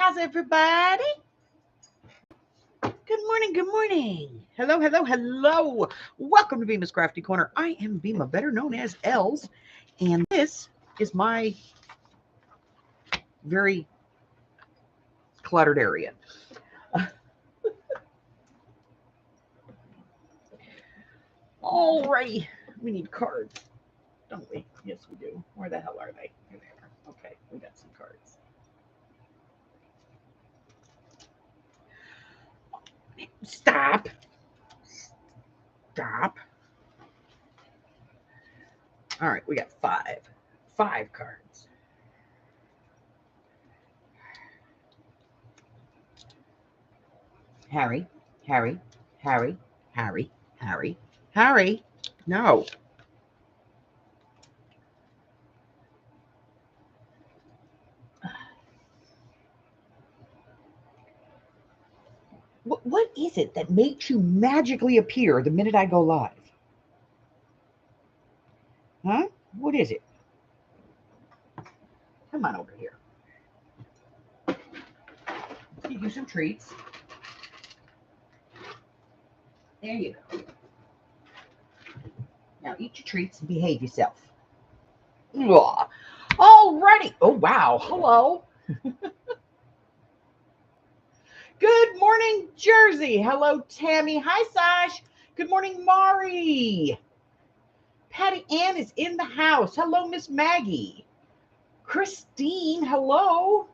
How's everybody? Good morning, good morning. Hello, hello, hello. Welcome to Beema's Crafty Corner. I am Beema, better known as Els, and this is my very cluttered area. Alrighty, we need cards, don't we? Yes, we do. Where the hell are they? Here they are. Okay, we got some cards. Stop. Stop. All right, we got five cards. Harry, Harry, Harry, Harry, Harry, Harry. No. What is it that makes you magically appear the minute I go live? Huh? What is it? Come on over here. Give you some treats. There you go. Now eat your treats and behave yourself. Alrighty. Oh, wow. Hello. Good morning, Jersey. Hello, Tammy. Hi, Sash. Good morning, Mari. Patty Ann is in the house. Hello, Miss Maggie. Christine, hello.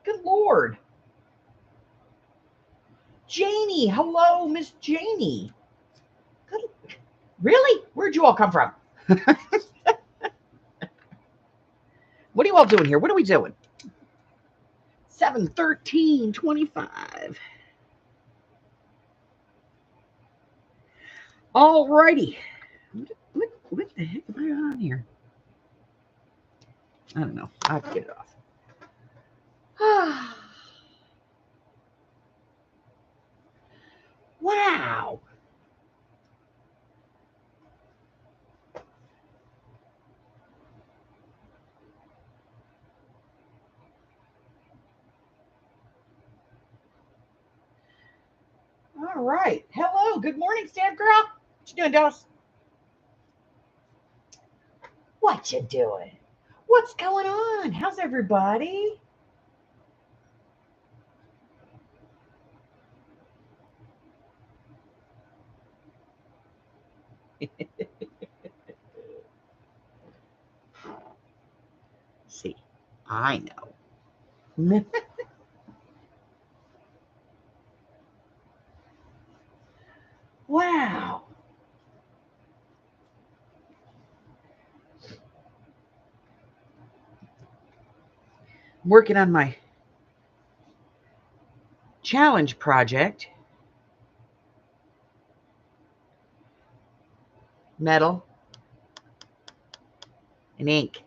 Good Lord. Janie, hello, Miss Janie. Good. Really? Where'd you all come from? What are you all doing here? What are we doing? 7/13/25. All righty. What the heck am I on here? I don't know. I have to get it off. Wow. All right. Hello. Good morning, Sam girl. What you doing, Dallas? What you doing? What's going on? How's everybody? See, I know. Wow. Working on my challenge project. Metal and ink.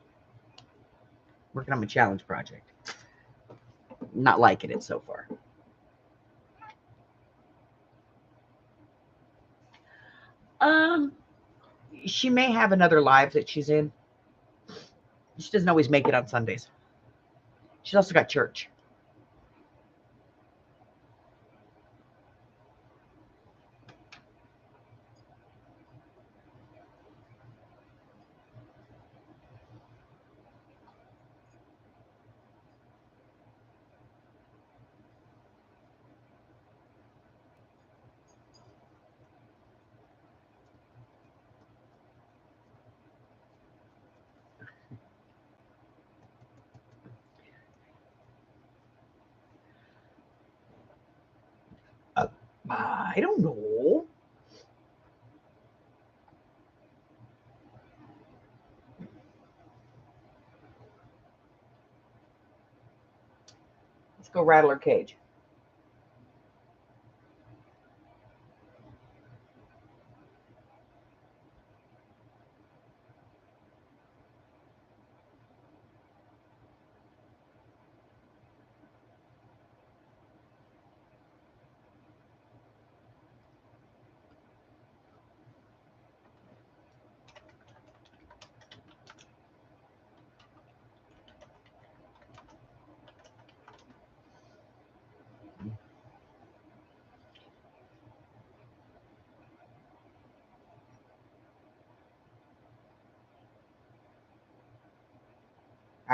Working on my challenge project. Not liking it so far. She may have another live that she's in. She doesn't always make it on Sundays. She's also got church. I don't know. Let's go rattle her cage.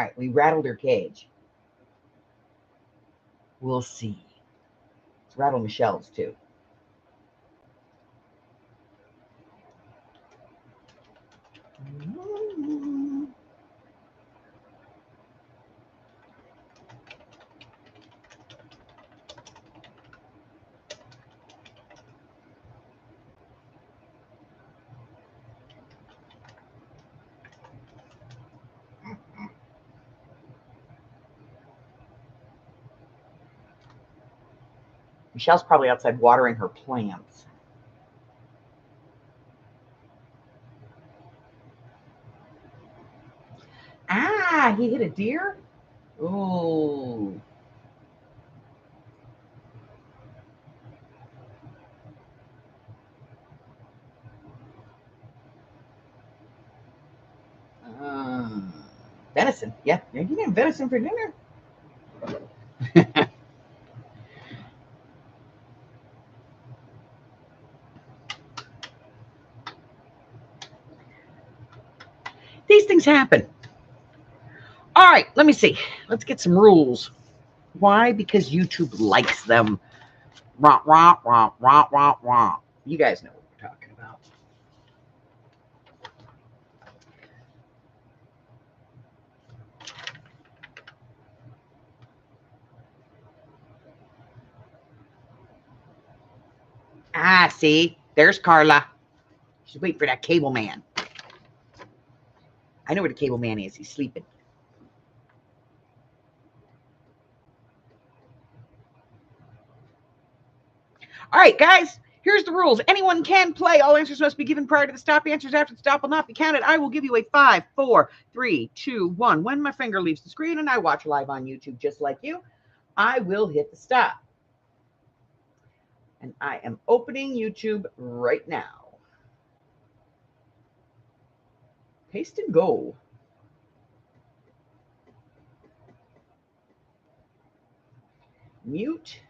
All right, we rattled her cage. We'll see. Let's rattle Michelle's too. Michelle's probably outside watering her plants. Ah, he hit a deer? Ooh. Venison. Yeah, you're getting venison for dinner. These things happen. All right, let me see. Let's get some rules. Why? Because YouTube likes them. Wah, wah, wah, wah, wah, wah. You guys know what we're talking about. Ah, see? There's Carla. She's waiting for that cable man. I know where the cable man is. He's sleeping. All right, guys, here's the rules. Anyone can play. All answers must be given prior to the stop. Answers after the stop will not be counted. I will give you a 5, 4, 3, 2, 1. When my finger leaves the screen and I watch live on YouTube just like you, I will hit the stop. And I am opening YouTube right now. Paste and go. Mute.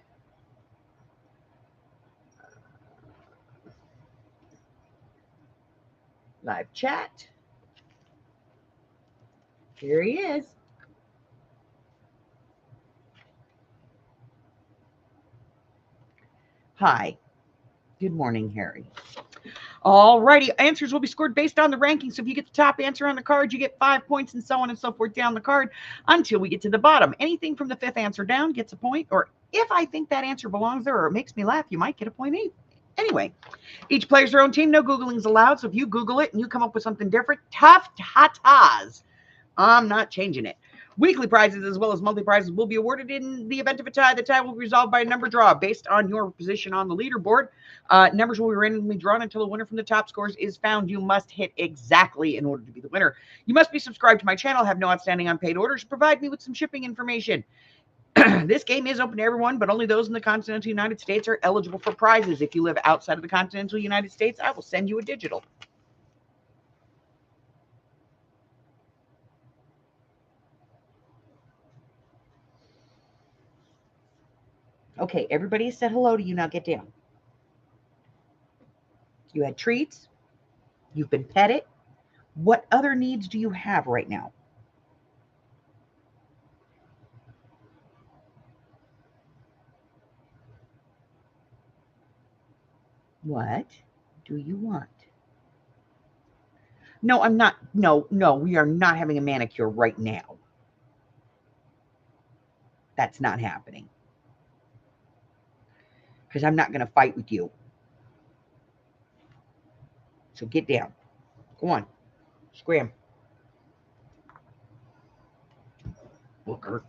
Live chat. Here he is. Hi. Good morning, Harry. All righty. Answers will be scored based on the ranking. So if you get the top answer on the card, you get 5 points and so on and so forth down the card until we get to the bottom. Anything from the 5th answer down gets a point. Or if I think that answer belongs there or it makes me laugh, you might get a point. Anyway, each player's their own team. No Googling's allowed. So if you Google it and you come up with something different, tough tatas. I'm not changing it. Weekly prizes as well as monthly prizes will be awarded in the event of a tie. The tie will be resolved by a number draw based on your position on the leaderboard. Numbers will be randomly drawn until a winner from the top scores is found. You must hit exactly in order to be the winner. You must be subscribed to my channel, have no outstanding unpaid orders, provide me with some shipping information. This game is open to everyone, but only those in the continental United States are eligible for prizes. If you live outside of the continental United States, I will send you a digital. Okay, everybody said hello to you. Now get down. You had treats. You've been petted. What other needs do you have right now? What do you want? No, I'm not. No, we are not having a manicure right now. That's not happening. Because I'm not going to fight with you. So get down. Go on. Scram. Booker.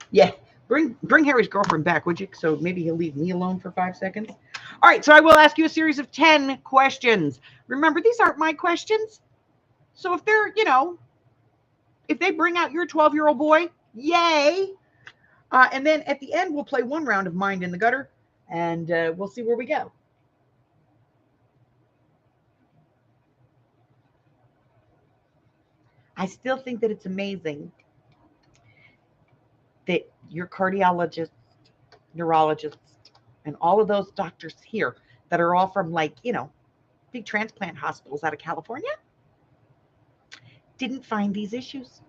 Yeah. Bring Harry's girlfriend back, would you? So maybe he'll leave me alone for 5 seconds. All right, so I will ask you a series of 10 questions. Remember, these aren't my questions. So if they're, if they bring out your 12-year-old boy, yay. And then at the end, we'll play one round of Mind in the Gutter, and we'll see where we go. I still think that it's amazing that your cardiologist, neurologist, And all of those doctors here that are all from, like, big transplant hospitals out of California didn't find these issues.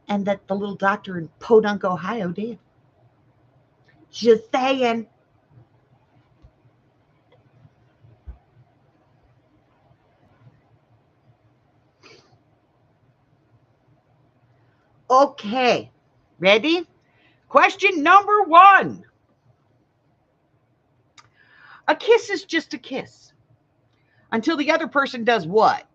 And that the little doctor in Podunk, Ohio did. Just saying. Okay, ready? Question number 1. A kiss is just a kiss until the other person does what?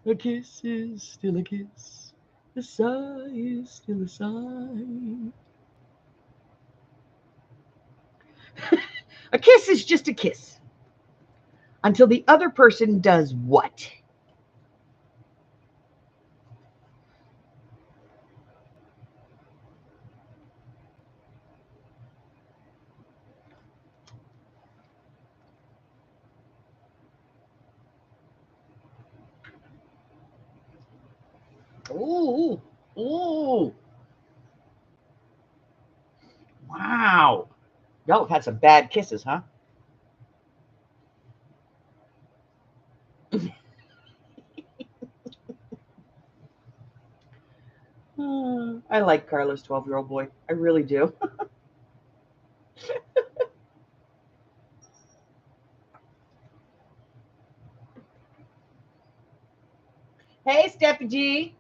A kiss is still a kiss. A sigh is still a sigh. A kiss is just a kiss until the other person does what? Ooh, ooh. Wow. Y'all have had some bad kisses, huh? I like Carla's 12-year-old boy. I really do. Hey, Steffi G.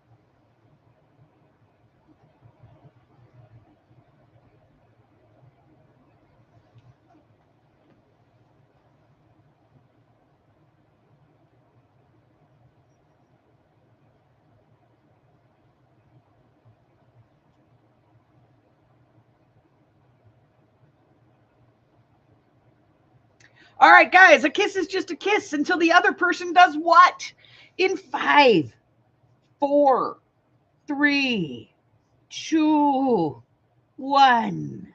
All right, guys, a kiss is just a kiss until the other person does what? In 5, 4, 3, 2, 1.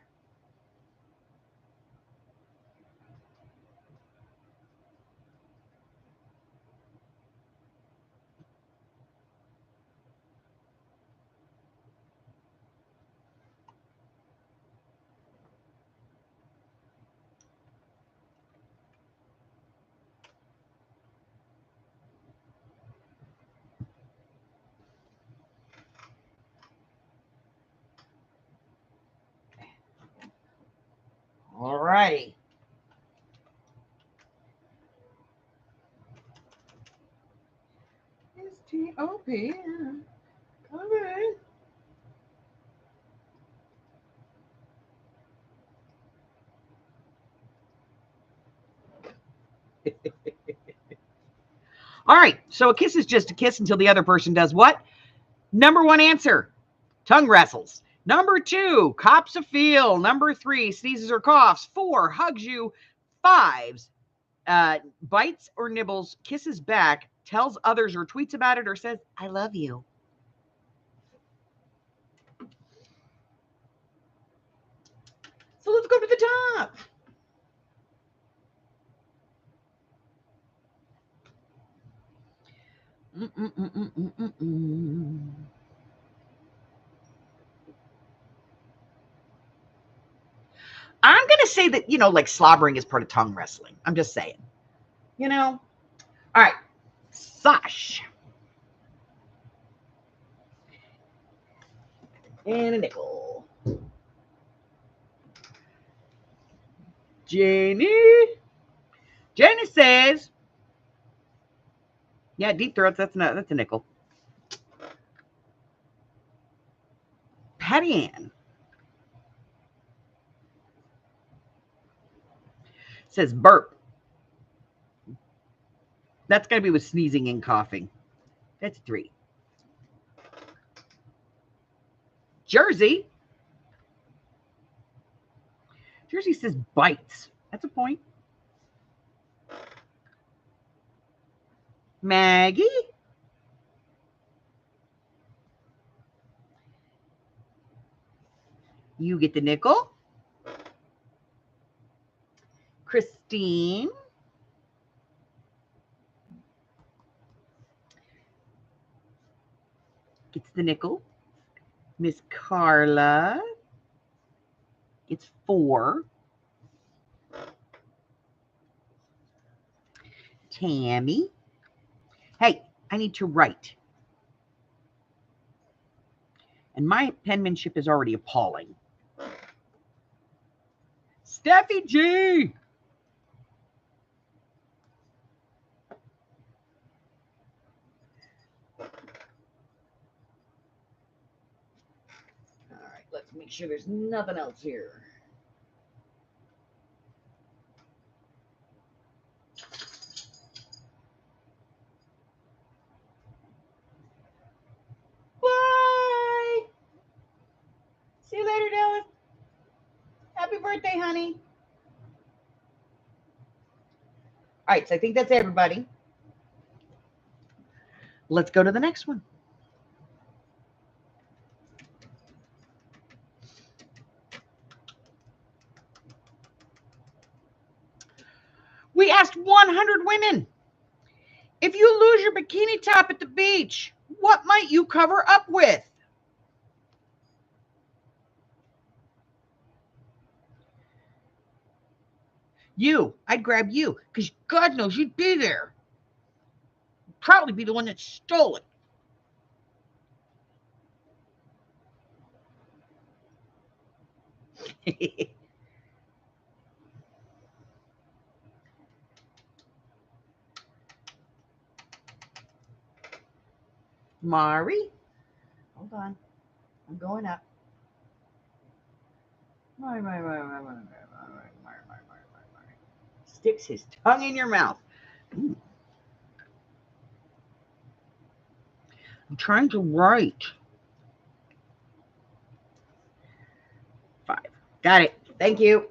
All righty. S-T-O-P. Okay. All right, so a kiss is just a kiss until the other person does what? Number 1 answer, tongue wrestles. Number 2, cops a feel. Number 3, sneezes or coughs. 4, hugs you. 5, bites or nibbles, kisses back, tells others or tweets about it, or says, I love you. So let's go to the top. I'm going to say that, like slobbering is part of tongue wrestling. I'm just saying. All right. Sash. And a nickel. Jenny says, yeah, deep throats, that's a nickel. Patty Ann says burp. That's going to be with sneezing and coughing. That's 3. Jersey says bites. That's a point. Maggie. You get the nickel. Christine. Gets the nickel. Miss Carla gets 4. Tammy. Hey, I need to write. And my penmanship is already appalling. Steffi G. All right, let's make sure there's nothing else here. Bye. See you later, Dylan. Happy birthday, honey. All right, so I think that's everybody. Let's go to the next one. We asked 100 women, if you lose your bikini top at the beach, what might you cover up with? You. I'd grab you, because God knows you'd be there. You'd probably be the one that stole it. Mari. Hold on. I'm going up. Mari. Sticks his tongue in your mouth. Ooh. I'm trying to write. 5. Got it. Thank you.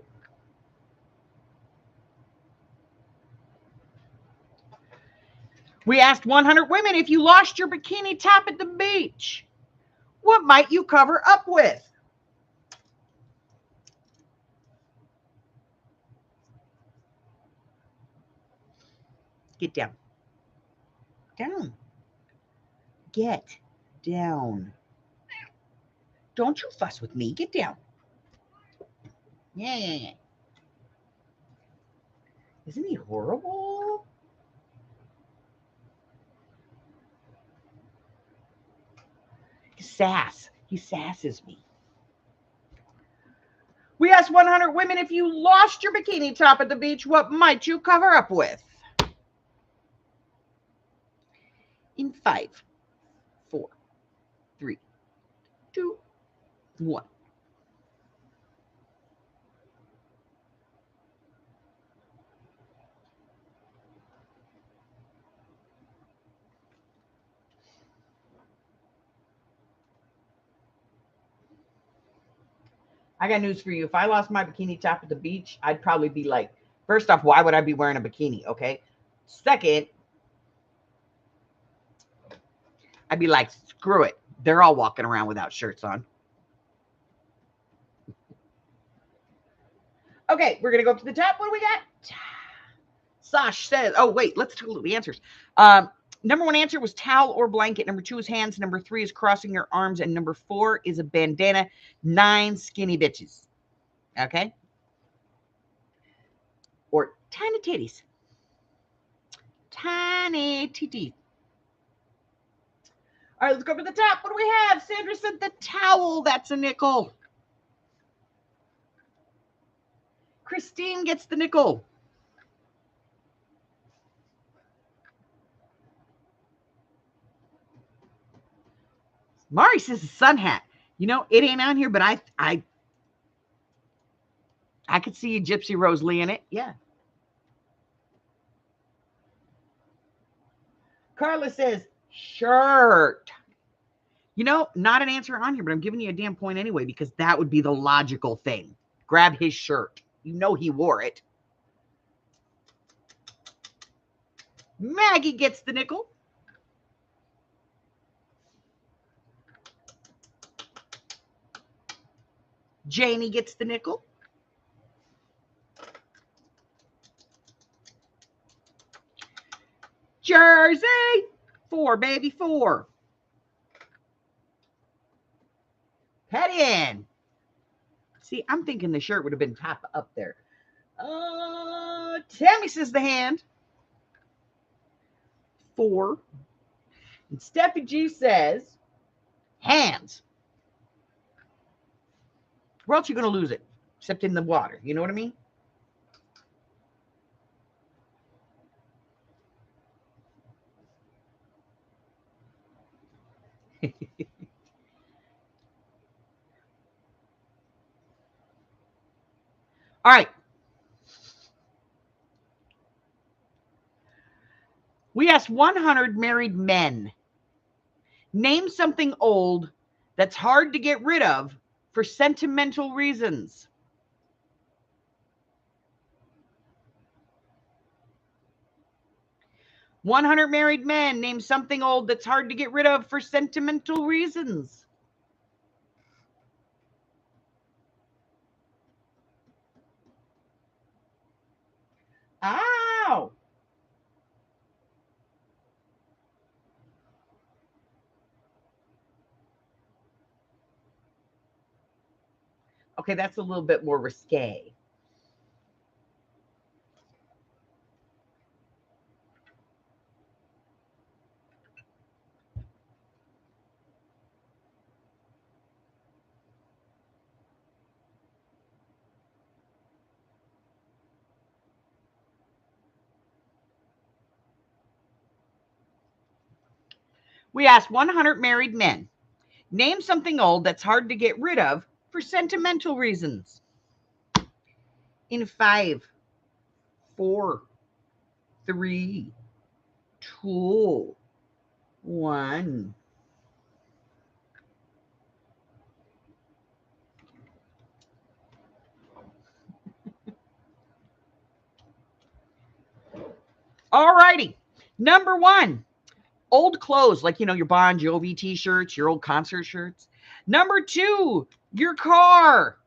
We asked 100 women, if you lost your bikini top at the beach, what might you cover up with? Get down. Down. Get down. Don't you fuss with me. Get down. Yeah. Isn't he horrible? Sass. He sasses me. We asked 100 women, if you lost your bikini top at the beach, what might you cover up with? In 5, 4, 3, 2, 1. I got news for you. If I lost my bikini top at the beach, I'd probably be like, first off, why would I be wearing a bikini? Okay. Second, I'd be like, screw it. They're all walking around without shirts on. Okay, we're going to go up to the top. What do we got? Sash says, oh, wait, let's take a look at the answers. Number 1 answer was towel or blanket. Number 2 is hands. Number 3 is crossing your arms. And number 4 is a bandana. 9 skinny bitches. Okay? Or tiny titties. Tiny titties. All right, let's go to the top. What do we have? Sandra said the towel. That's a nickel. Christine gets the nickel. Mari says a sun hat. You know, it ain't on here, but I could see Gypsy Rose Lee in it. Yeah. Carla says shirt. You know, not an answer on here, but I'm giving you a damn point anyway, because that would be the logical thing. Grab his shirt. You know he wore it. Maggie gets the nickel. Janie gets the nickel. Jersey. 4, baby, 4. Patty Ann. See, I'm thinking the shirt would have been top up there. Tammy says the hand. 4. And Steffi G says hands. Where else are you going to lose it? Except in the water. You know what I mean? All right. We asked 100 married men. Name something old that's hard to get rid of for sentimental reasons. "100 married men, name something old that's hard to get rid of for sentimental reasons." Ow! Okay, that's a little bit more risque. We asked 100 married men. Name something old that's hard to get rid of for sentimental reasons. In 5, 4, 3, 2, 1. All righty. Number 1, old clothes, like, your Bon Jovi t-shirts, your old concert shirts. Number 2, your car.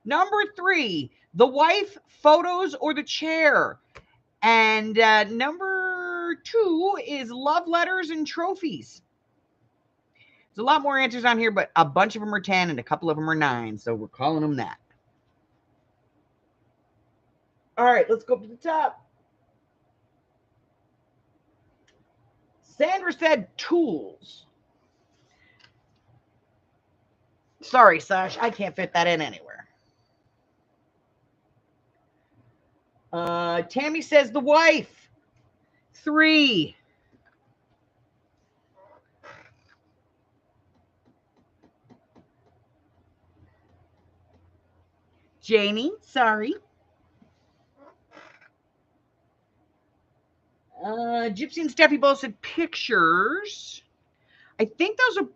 Number 3, the wife, photos, or the chair. And number 2 is love letters and trophies. There's a lot more answers on here, but a bunch of them are 10 and a couple of them are 9, so we're calling them that. All right, let's go up to the top. Sandra said tools. Sorry, Sash, I can't fit that in anywhere. Tammy says the wife. 3. Janie, sorry. Gypsy and Steffi both said pictures. I think those are,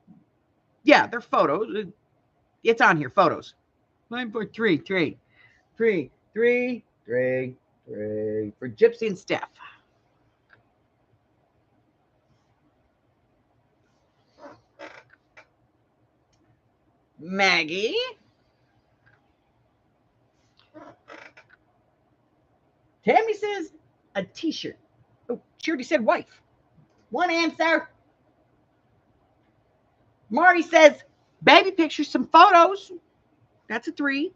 yeah, they're photos. It's on here, photos. 9, 4, 3, 3, 3, 3, 3, 3 for Gypsy and Steph. Maggie. Tammy says a t-shirt. Oh, she already said wife. 1 answer. Marty says baby pictures, some photos. That's a 3.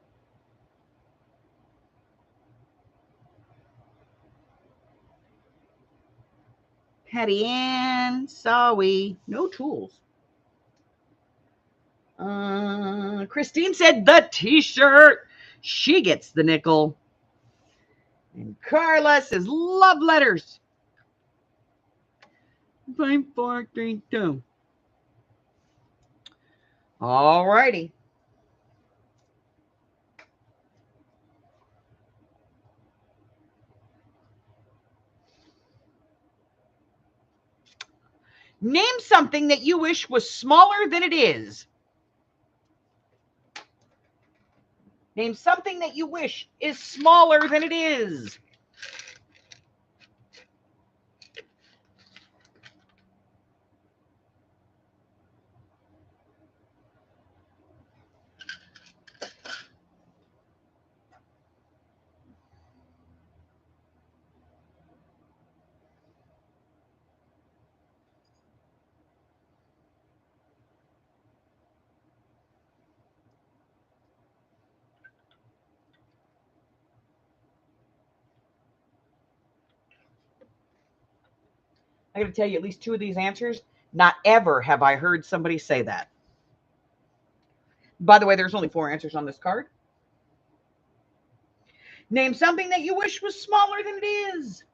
Patty Ann, sorry, no tools. Christine said the t-shirt. She gets the nickel. And Carla says love letters. 5, 4, 3, 2. All righty. Name something that you wish was smaller than it is. Name something that you wish is smaller than it is. I got to tell you, at least two of these answers, not ever have I heard somebody say that. By the way, there's only 4 answers on this card. Name something that you wish was smaller than it is.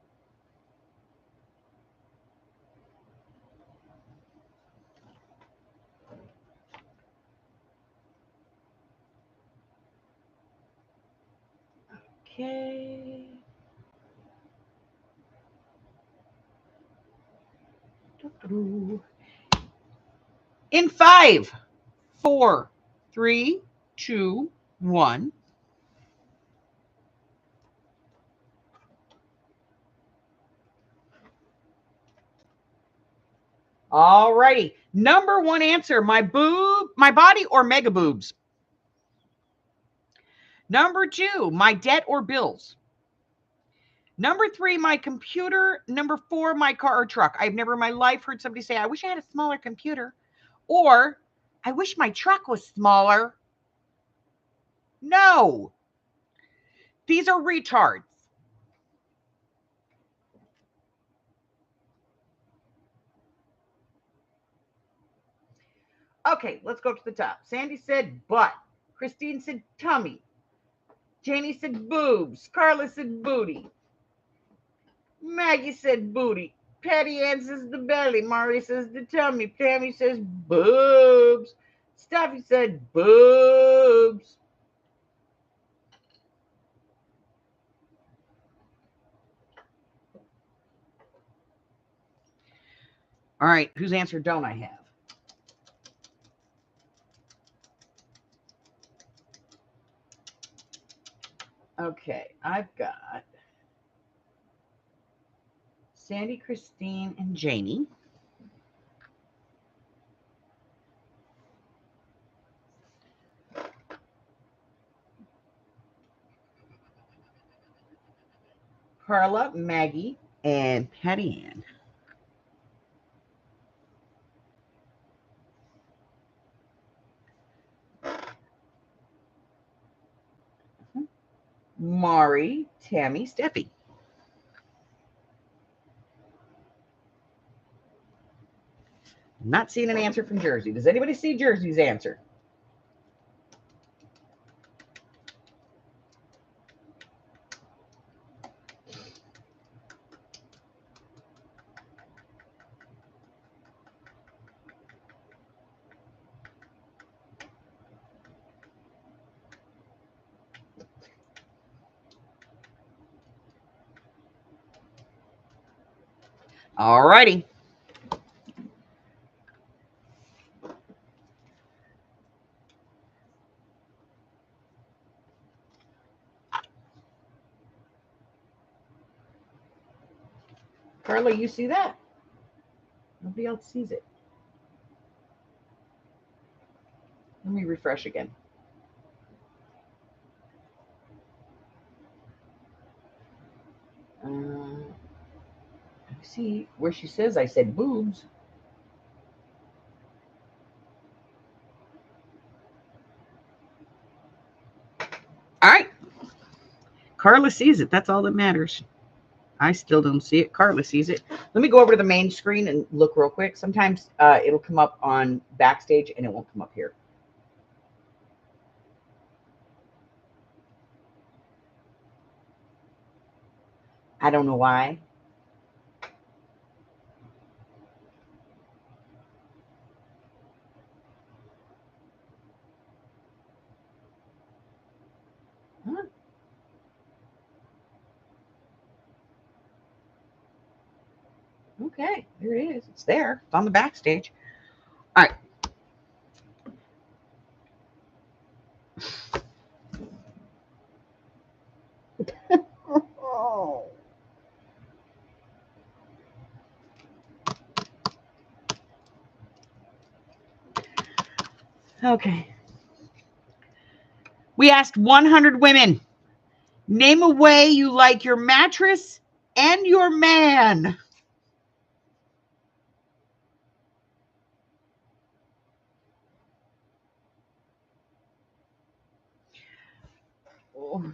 Okay. In 5, 4, 3, 2, 1. All righty. Number 1 answer, my body or mega boobs. Number 2, my debt or bills. Number 3, my computer. Number 4, my car or truck. I've never in my life heard somebody say, I wish I had a smaller computer. Or, I wish my truck was smaller. No. These are retards. Okay, let's go to the top. Sandy said butt. Christine said tummy. Janie said boobs. Carla said booty. Maggie said booty. Patty Ann says the belly. Mari says the tummy. Tammy says boobs. Stuffy said boobs. All right, whose answer don't I have? Okay, I've got Sandy, Christine, and Janie. Carla, Maggie, and Patty Ann. Mari, Tammy, Steffi. Not seeing an answer from Jersey. Does anybody see Jersey's answer? All righty. Carla, you see that? Nobody else sees it. Let me refresh again. See where she says I said boobs. All right. Carla sees it. That's all that matters. I still don't see it. Carla sees it. Let me go over to the main screen and look real quick. Sometimes it'll come up on Backstage and it won't come up here. I don't know why. Huh? Okay, there it is. It's there. It's on the Backstage. All right. Oh. Okay. We asked 100 women, name a way you like your mattress and your man. Oh.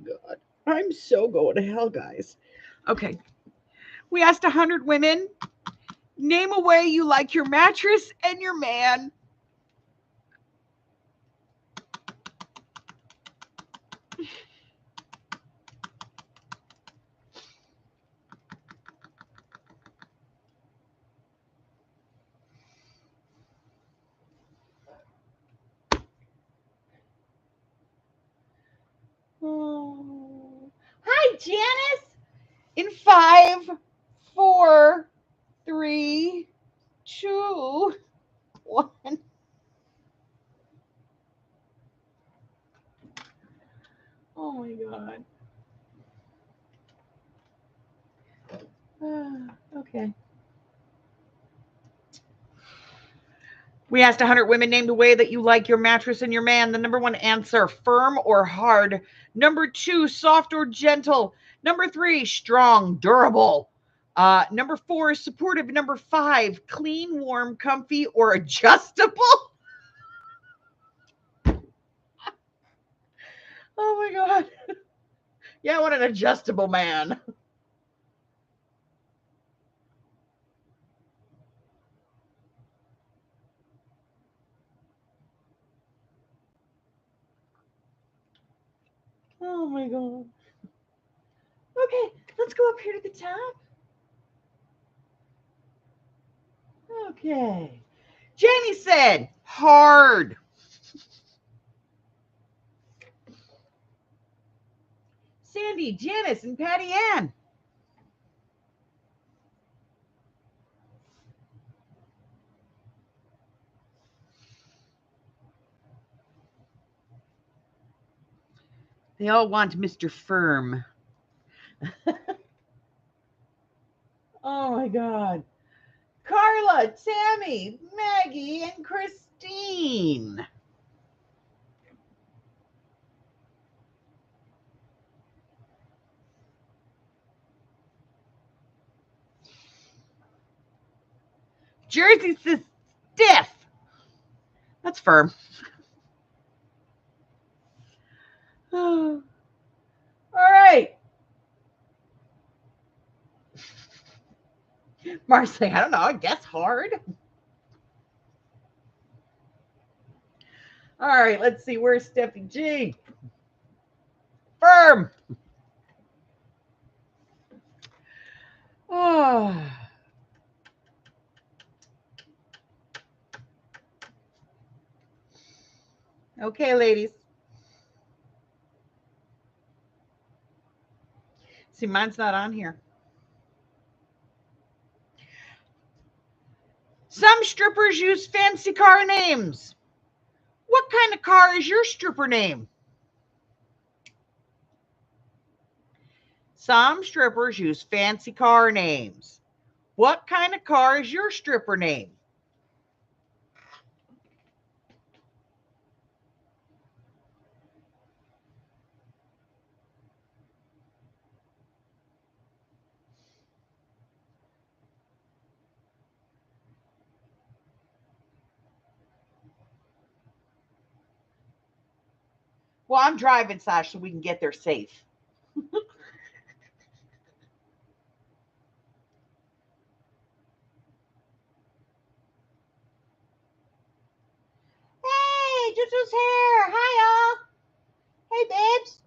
God. I'm so going to hell, guys. Okay. We asked 100 women, name a way you like your mattress and your man. Oh. Hi, Janice. In 5, 4, 3, 2, 1. Oh my God. Okay. We asked 100 women, name the way that you like your mattress and your man. The number 1 answer, firm or hard. Number 2, soft or gentle. Number 3, strong, durable. Number 4, supportive. Number 5, clean, warm, comfy, or adjustable. Oh my God. Yeah, I want an adjustable man. Oh my God. Okay, let's go up here to the top. Okay. Jamie said, hard. Sandy, Janice, and Patty Ann. They all want Mr. Firm. Oh my God. Carla, Tammy, Maggie, and Christine. Jersey says stiff. That's firm. Oh. All right. Mark's saying, I don't know, I guess hard. All right, let's see. Where's Steffi G? Firm. Oh. Okay, ladies. See, mine's not on here. Some strippers use fancy car names. What kind of car is your stripper name? Some strippers use fancy car names. What kind of car is your stripper name? Well, I'm driving, Sash, so we can get there safe. Hey, Juju's here. Hi, y'all. Hey, babes.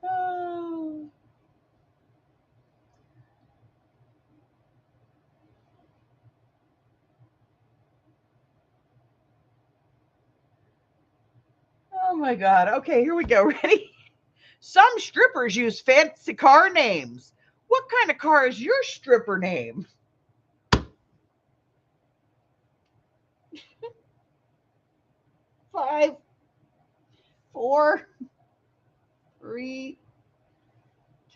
Oh. Oh my God. Okay, here we go. Ready? Some strippers use fancy car names. What kind of car is your stripper name? 5, 4, 3,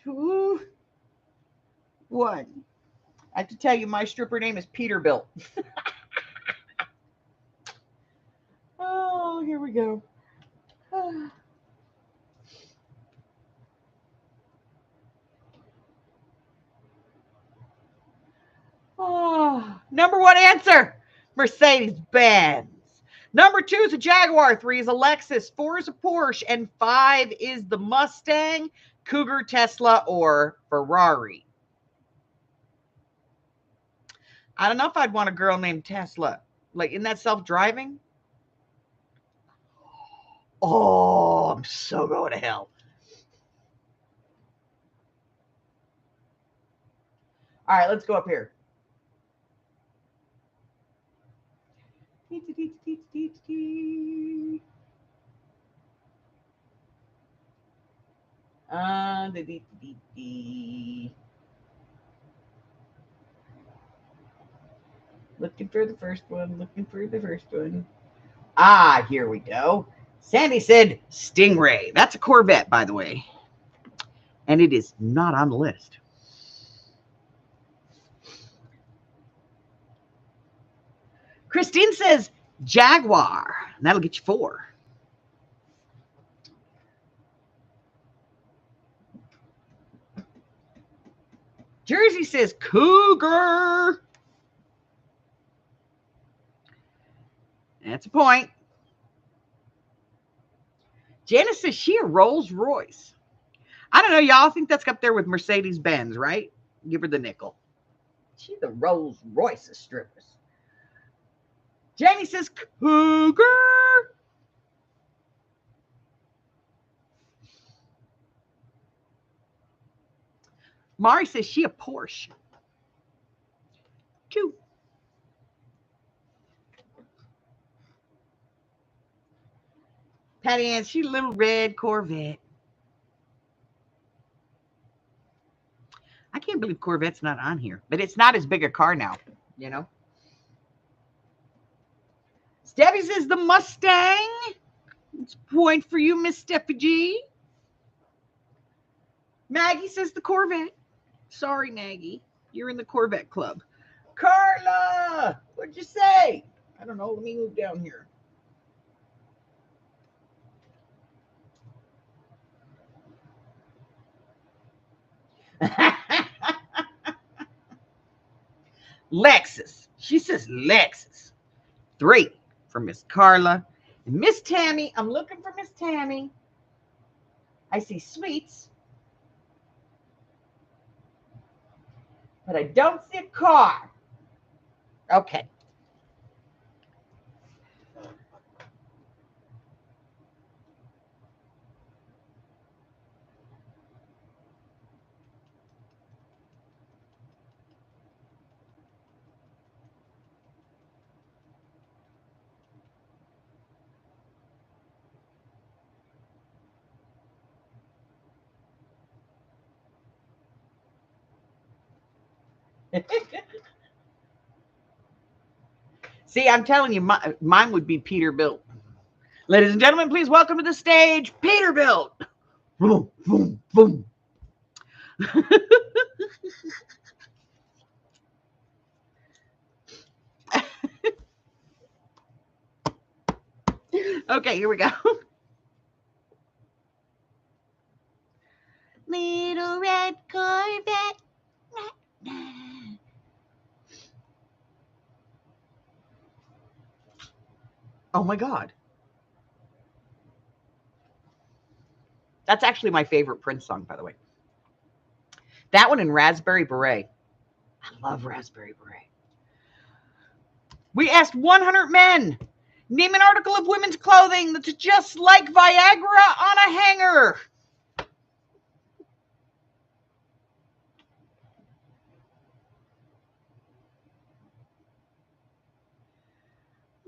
2, 1. I have to tell you, my stripper name is Peterbilt. Oh, here we go. Oh, number one answer, Mercedes-Benz. Number 2 is a Jaguar, 3 is a Lexus, 4 is a Porsche, and 5 is the Mustang, Cougar, Tesla, or Ferrari. I don't know if I'd want a girl named Tesla. Like, isn't that self-driving? Oh, I'm so going to hell. All right, let's go up here. Looking for the first one, looking for the first one. Ah, here we go. Sandy said Stingray. That's a Corvette, by the way. And it is not on the list. Christine says Jaguar. That'll get you 4. Jersey says Cougar. That's a point. Janice says she a Rolls Royce. I don't know. Y'all think that's up there with Mercedes-Benz, right? Give her the nickel. She's the Rolls Royce of strippers. Jamie says Cougar. Mari says she a Porsche. 2. Patty Ann, she a little red Corvette. I can't believe Corvette's not on here, but it's not as big a car now, you know. Steffi says the Mustang. It's a point for you, Miss Steffi G. Maggie says the Corvette. Sorry, Maggie. You're in the Corvette club. Carla, what'd you say? I don't know. Let me move down here. Lexus. She says Lexus. 3 for Miss Carla. And Miss Tammy, I'm looking for Miss Tammy. I see sweets, but I don't see a car. Okay. See, I'm telling you, mine would be Peterbilt. Ladies and gentlemen, please welcome to the stage, Peterbilt. Boom, boom, boom. Okay, here we go. Little red Corvette. Oh my God. That's actually my favorite Prince song, by the way. That one and Raspberry Beret. I love Raspberry Beret. We asked 100 men. Name an article of women's clothing that's just like Viagra on a hanger.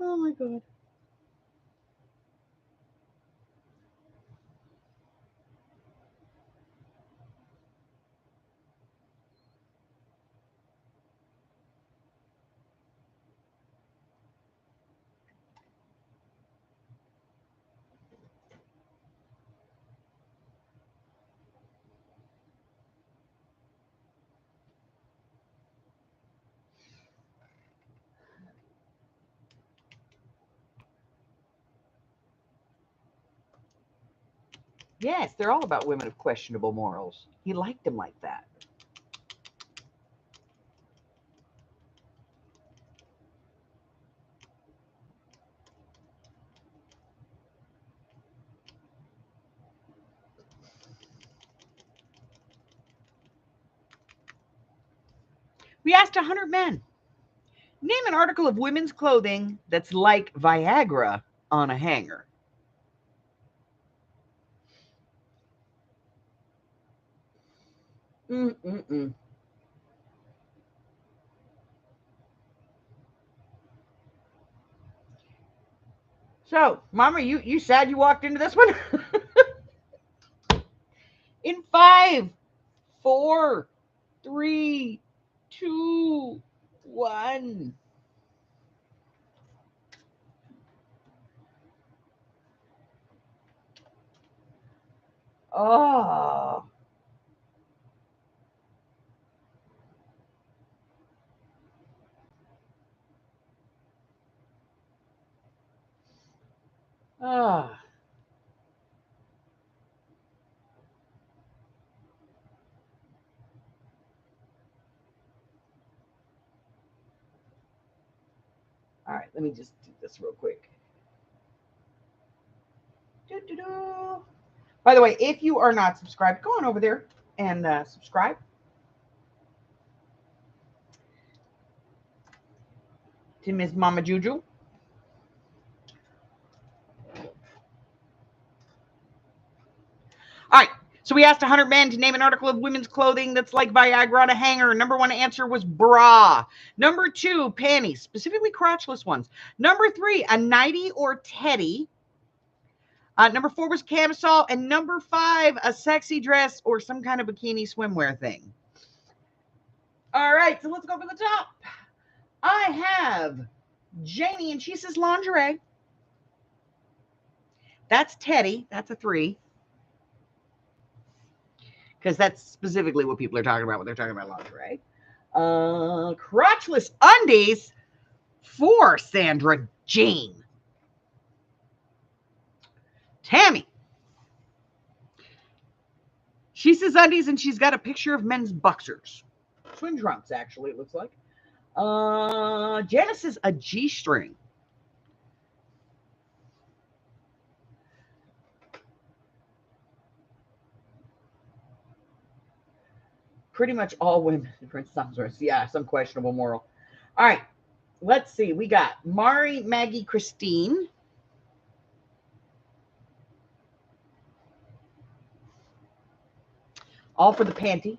Oh my God. Yes, they're all about women of questionable morals. He liked them like that. We asked 100 men. Name an article of women's clothing that's like Viagra on a hanger. So, Mama, you sad you walked into this one? In 5, 4, 3, 2, 1. Oh. All right, let me just do this real quick. Doo-doo-doo. By the way, if you are not subscribed, go on over there and subscribe. To Miss Mama Juju. All right. So we asked 100 men to name an article of women's clothing that's like Viagra on a hanger. Number 1 answer was bra. Number 2, panties, specifically crotchless ones. Number 3, a nightie or teddy. Number 4 was camisole. And number 5, a sexy dress or some kind of bikini swimwear thing. All right. So let's go for the top. I have Janie, and she says lingerie. That's teddy. That's a 3. Because that's specifically what people are talking about when they're talking about lingerie. Crotchless undies for Sandra Jane. Tammy. She says undies, and she's got a picture of men's boxers. Swim trunks, actually, it looks like. Janice says a G-string. Pretty much all women in Prince Thomas. Yeah, some questionable moral. All right, let's see. We got Mari, Maggie, Christine. All for the panty.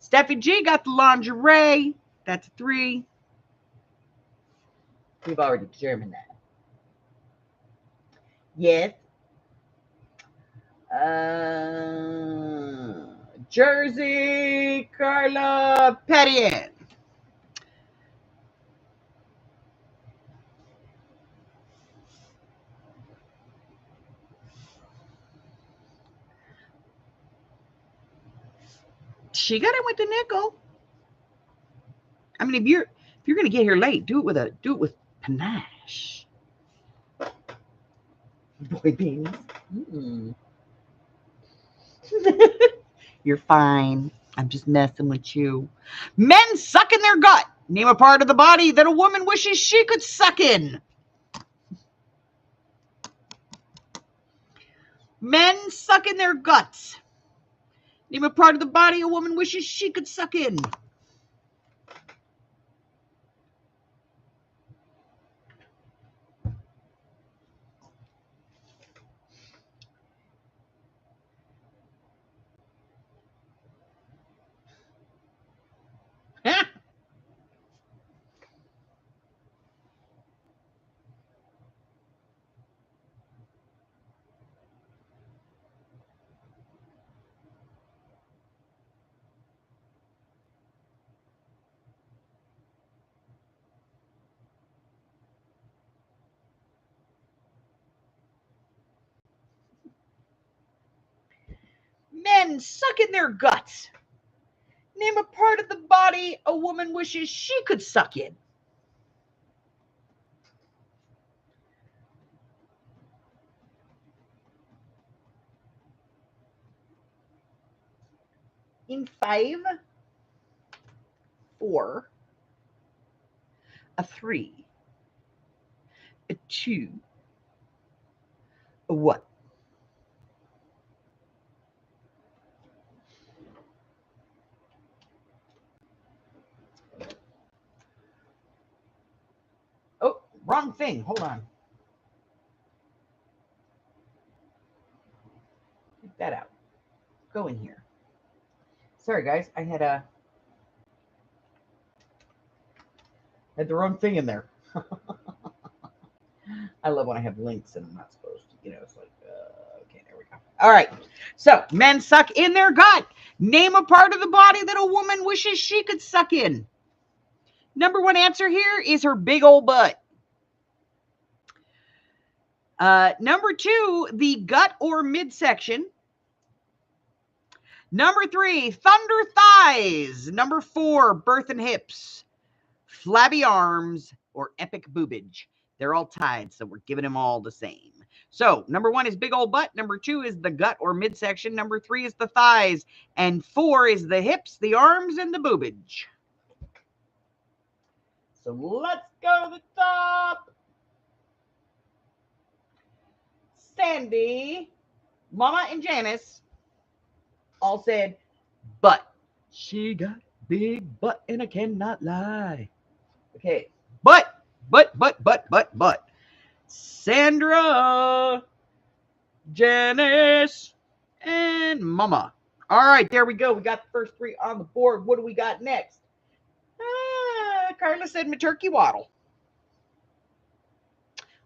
Steffi G got the lingerie. That's a 3. We've already determined that. Yes. Jersey, Carla, Patty Ann. She got it with the nickel. I mean, if you're gonna get here late, do it with panache. Boy beans. You're fine. I'm just messing with you. Men suck in their gut. Name a part of the body that a woman wishes she could suck in. Men suck in their guts. Name a part of the body a woman wishes she could suck in. Men suck in their guts. Name a part of the body a woman wishes she could suck in. In 5, 4, a 3, a 2, a 1. Wrong thing. Hold on. Get that out. Go in here. Sorry, guys. I had the wrong thing in there. I love when I have links and I'm not supposed to. It's like, okay, there we go. All right. So, men suck in their gut. Name a part of the body that a woman wishes she could suck in. Number one answer here is her big old butt. Number two, the gut or midsection. Number three, thunder thighs. Number four, birth and hips. Flabby arms or epic boobage. They're all tied, so we're giving them all the same. So number one is big old butt. Number two is the gut or midsection. Number three is the thighs. And four is the hips, the arms, and the boobage. So let's go to the top. Sandy, Mama, and Janice all said butt. She got big butt and I cannot lie. Okay, butt. Sandra, Janice, and Mama. All right, there we go. We got the first three on the board. What do we got next? Carla said my turkey waddle.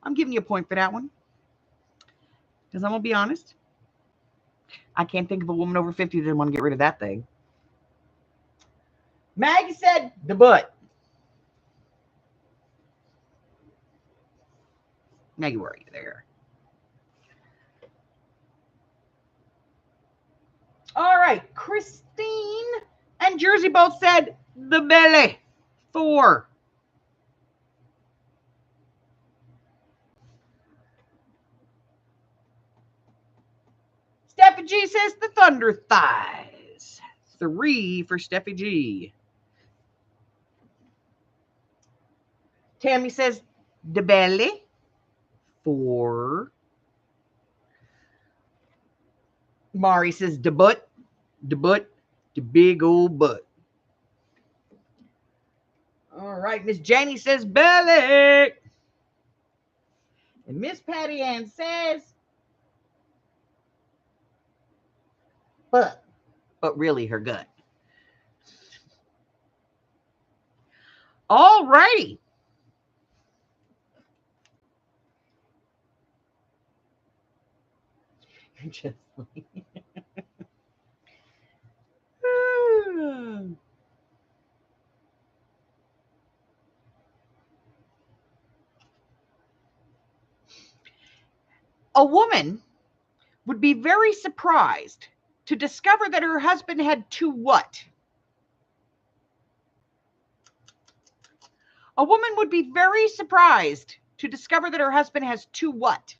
I'm giving you a point for that one. Because I'm going to be honest. I can't think of a woman over 50 that didn't want to get rid of that thing. Maggie said the butt. Maggie, where are you there? All right. Christine and Jersey both said the belly. 4. Steffi G says the thunder thighs. 3 for Steffi G. Tammy says the belly. 4. Mari says the butt, the big old butt. All right, Miss Janie says belly. And Miss Patty Ann says butt, but really her gut. All righty. Just a woman would be very surprised to discover that her husband had 2 what? A woman would be very surprised to discover that her husband has 2 what?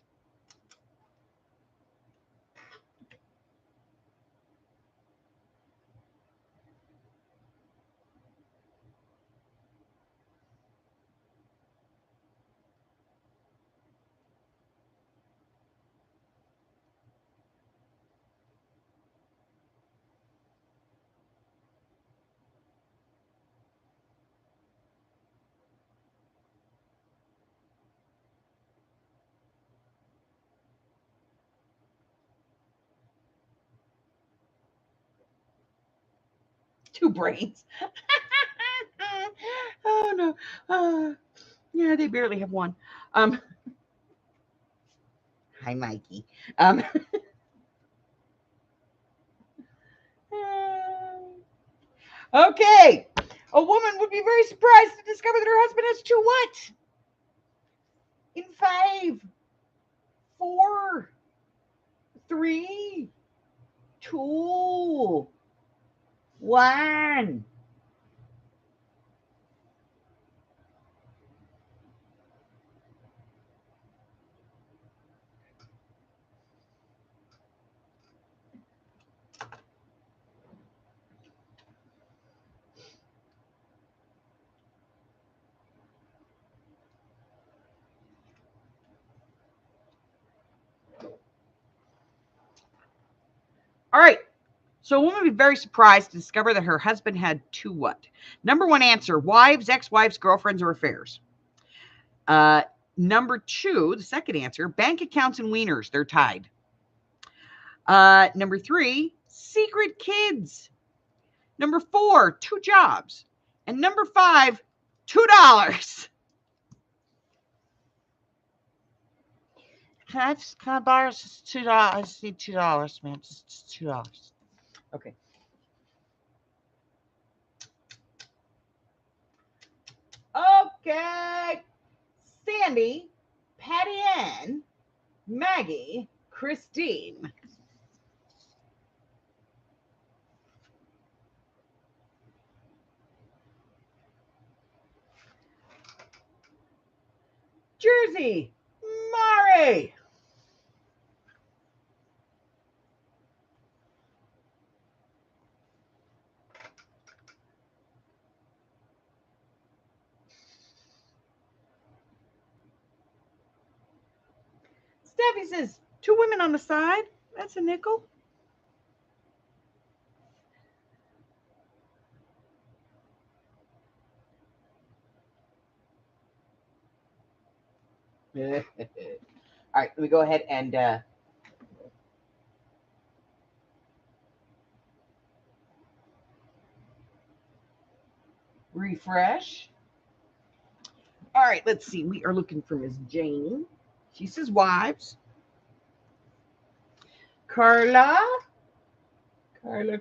Two brains. Oh no. Yeah, they barely have one. Hi, Mikey. Okay. A woman would be very surprised to discover that her husband has 2 what? In 5, 4, 3, 2, 1. All right. So a woman would be very surprised to discover that her husband had 2 what? Number one answer, wives, ex-wives, girlfriends, or affairs. Number 2, the second answer, bank accounts and wieners. They're tied. Number 3, secret kids. Number 4, 2 jobs. And number 5, $2. Can I borrow $2? I just need $2, man. Just $2. Okay. Okay. Sandy, Patty Ann, Maggie, Christine. Jersey, Mari. Steffi says, 2 women on the side. That's a nickel. All right, let me go ahead and refresh. All right, let's see. We are looking for Miss Jane. She says wives. Carla. Carla.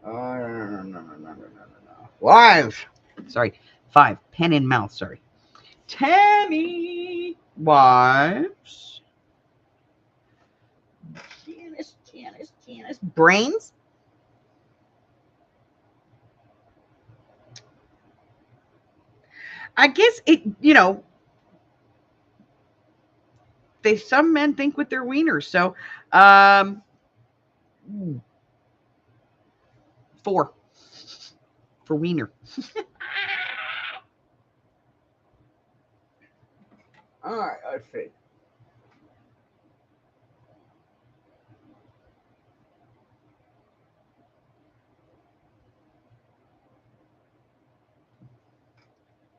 Oh, no. Wives. Sorry. 5. Pen in mouth. Sorry. Tammy. Wives. Janice. Brains. I guess some men think with their wieners. So, 4 for wiener. All right, let's see.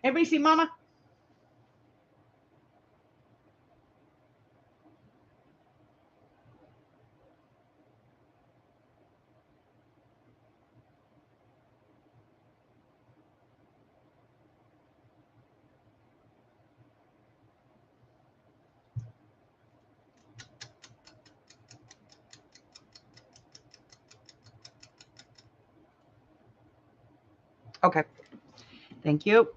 Everybody see Mama? Okay. Thank you.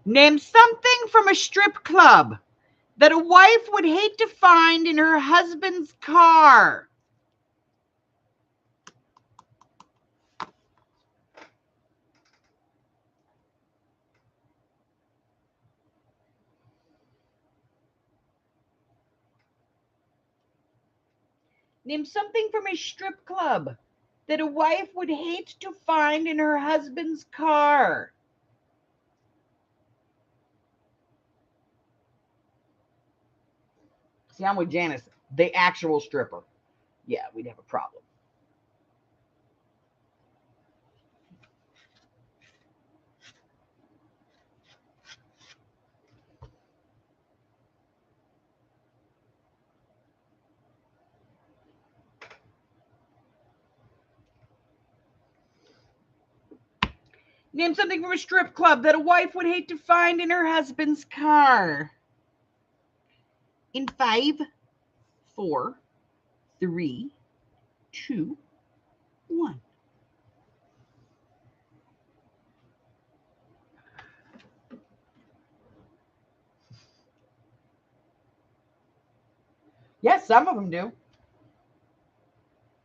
Name something from a strip club that a wife would hate to find in her husband's car. Name something from a strip club that a wife would hate to find in her husband's car. See, I'm with Janice, the actual stripper. Yeah, we'd have a problem. Name something from a strip club that a wife would hate to find in her husband's car. In 5, 4, 3, 2, 1. Yes, some of them do.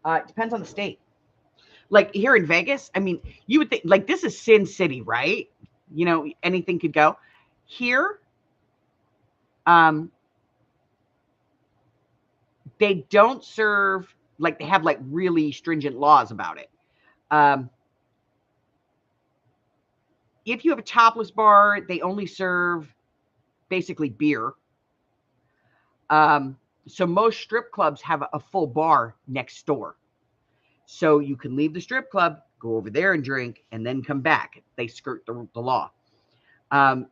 It depends on the state. Like here in Vegas, I mean, you would think like this is Sin City, right? You know, anything could go. Here, they don't serve, like they have like really stringent laws about it. If you have a topless bar, they only serve basically beer. So most strip clubs have a full bar next door. So you can leave the strip club, go over there and drink, and then come back. They skirt the law.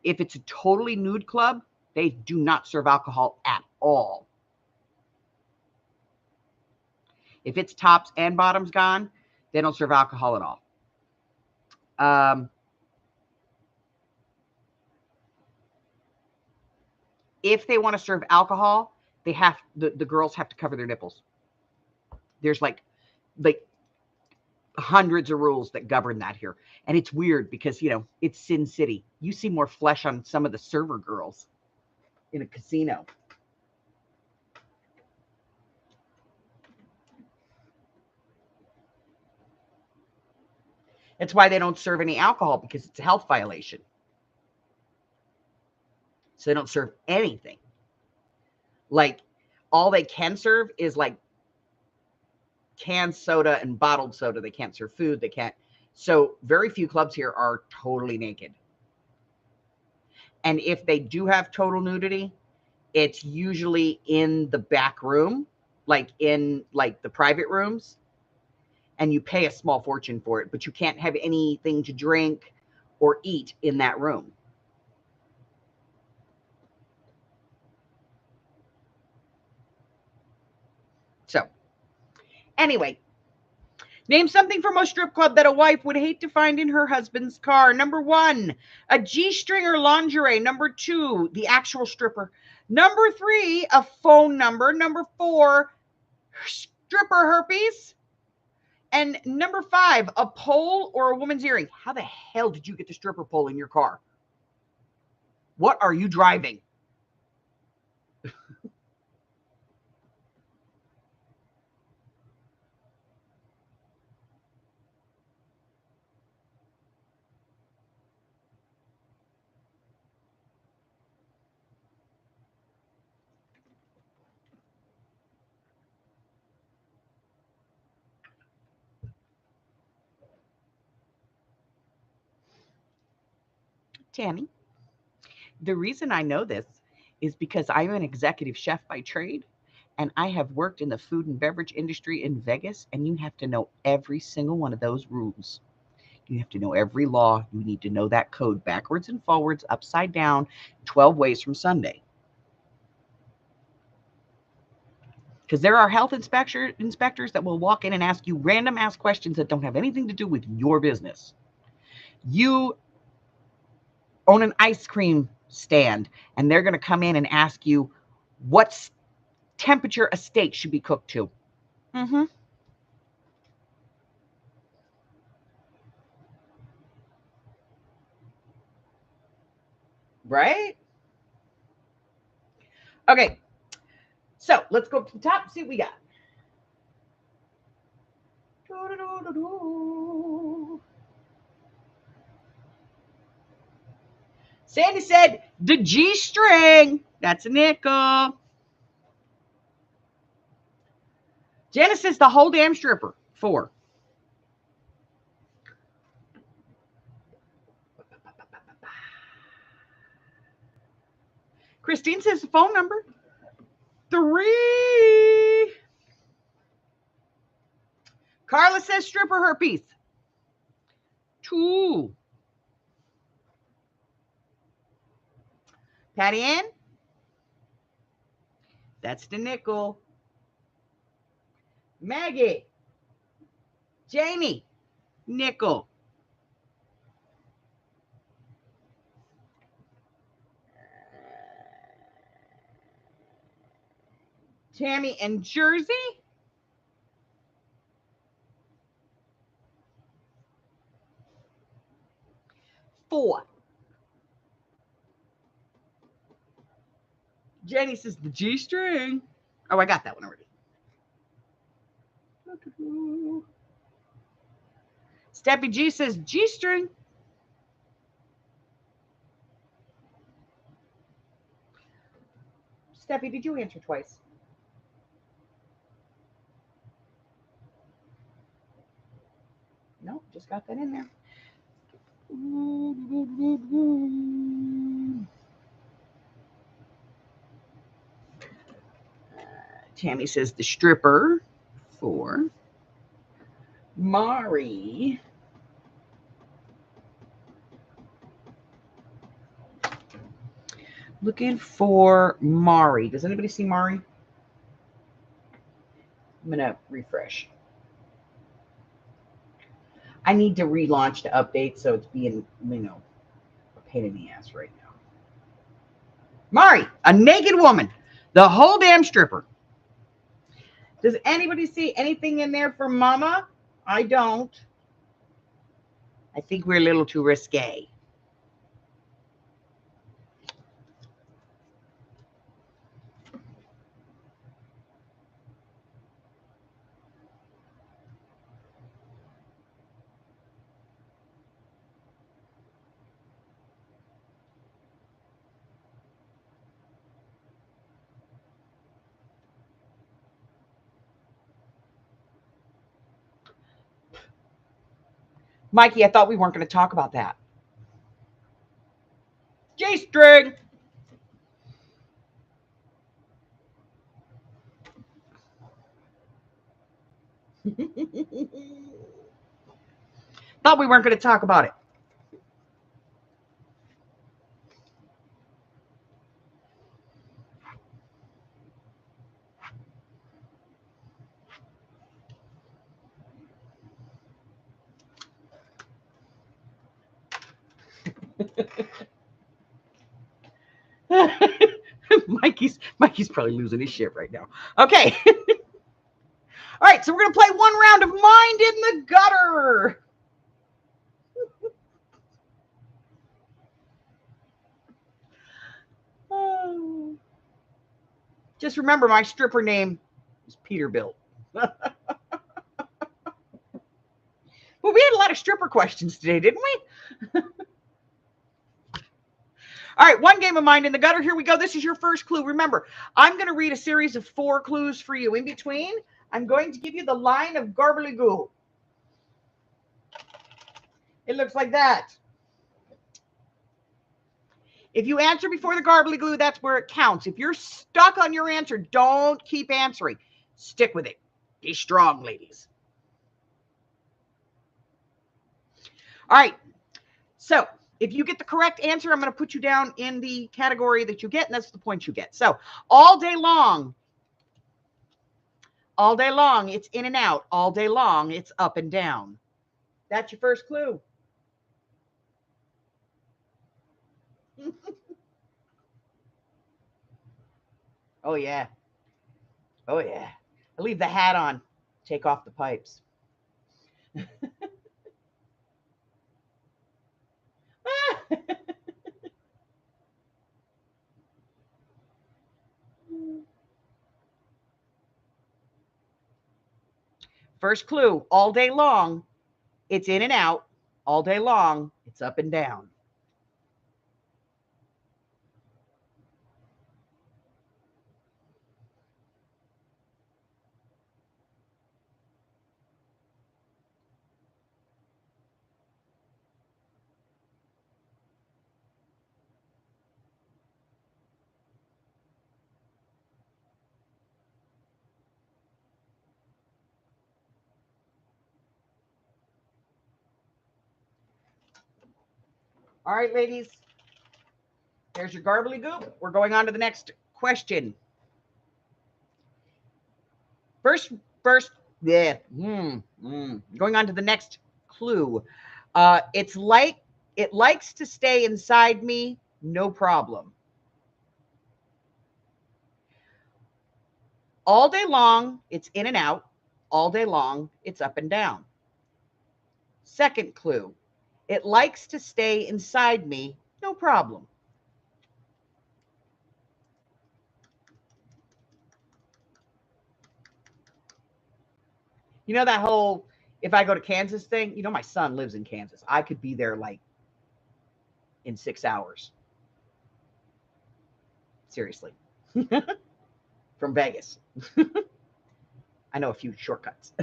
If it's a totally nude club, they do not serve alcohol at all. If it's tops and bottoms gone, they don't serve alcohol at all. If they want to serve alcohol, the girls have to cover their nipples. There's like hundreds of rules that govern that here. And it's weird because, it's Sin City. You see more flesh on some of the server girls in a casino. That's why they don't serve any alcohol, because it's a health violation. So they don't serve anything. Like, all they can serve is like canned soda and bottled soda. They can't serve food. They can't. So very few clubs here are totally naked. And if they do have total nudity, it's usually in the back room, like in like the private rooms. And you pay a small fortune for it, but you can't have anything to drink or eat in that room. So, anyway, name something from a strip club that a wife would hate to find in her husband's car. Number 1, a G-string or lingerie. Number 2, the actual stripper. Number 3, a phone number. Number 4, stripper herpes. And number 5, a pole or a woman's earring. How the hell did you get the stripper pole in your car? What are you driving? Tammy, the reason I know this is because I'm an executive chef by trade, and I have worked in the food and beverage industry in Vegas, and you have to know every single one of those rules. You have to know every law. You need to know that code backwards and forwards, upside down, 12 ways from Sunday. Because there are health inspectors that will walk in and ask you random ass questions that don't have anything to do with your business. You own an ice cream stand, and they're going to come in and ask you what temperature a steak should be cooked to. Mm-hmm. Right? Okay. So let's go up to the top and see what we got. Sandy said the G string. That's a nickel. Genesis, the whole damn stripper. 4. Christine says the phone number. 3. Carla says stripper herpes. 2. Patty Ann. That's the nickel. Maggie. Janie. Nickel. Tammy and Jersey. 4. Jenny says the G string. Oh, I got that one already. Steppy G says G string. Steppy, did you answer twice? No, just got that in there. Tammy says the stripper for Mari. Looking for Mari. Does anybody see Mari? I'm going to refresh. I need to relaunch the update, so it's being, a pain in the ass right now. Mari, a naked woman. The whole damn stripper. Does anybody see anything in there for Mama? I don't. I think we're a little too risque. Mikey, I thought we weren't going to talk about that. G-string. Thought we weren't going to talk about it. Mikey's probably losing his shit right now. Okay. All right, so we're going to play one round of Mind in the Gutter. Oh. Just remember, my stripper name is Peterbilt. Well, we had a lot of stripper questions today, didn't we? All right, one game of Mind in the Gutter. Here we go. This is your first clue. Remember, I'm going to read a series of 4 clues for you. In between, I'm going to give you the line of garbly-goo. It looks like that. If you answer before the garbly-goo, that's where it counts. If you're stuck on your answer, don't keep answering. Stick with it. Be strong, ladies. All right. So if you get the correct answer, I'm going to put you down in the category that you get, and that's the points you get. So all day long, it's in and out. All day long, it's up and down. That's your first clue. Oh, yeah. Oh, yeah. I leave the hat on. Take off the pipes. First clue, all day long, it's in and out. All day long, it's up and down. All right, ladies. There's your garbly goop. We're going on to the next question. First, yeah. Going on to the next clue. It likes to stay inside me, no problem. All day long, it's in and out. All day long, it's up and down. Second clue. It likes to stay inside me, no problem. You know that whole, if I go to Kansas thing, you know, my son lives in Kansas. I could be there like in 6 hours. Seriously. From Vegas. I know a few shortcuts.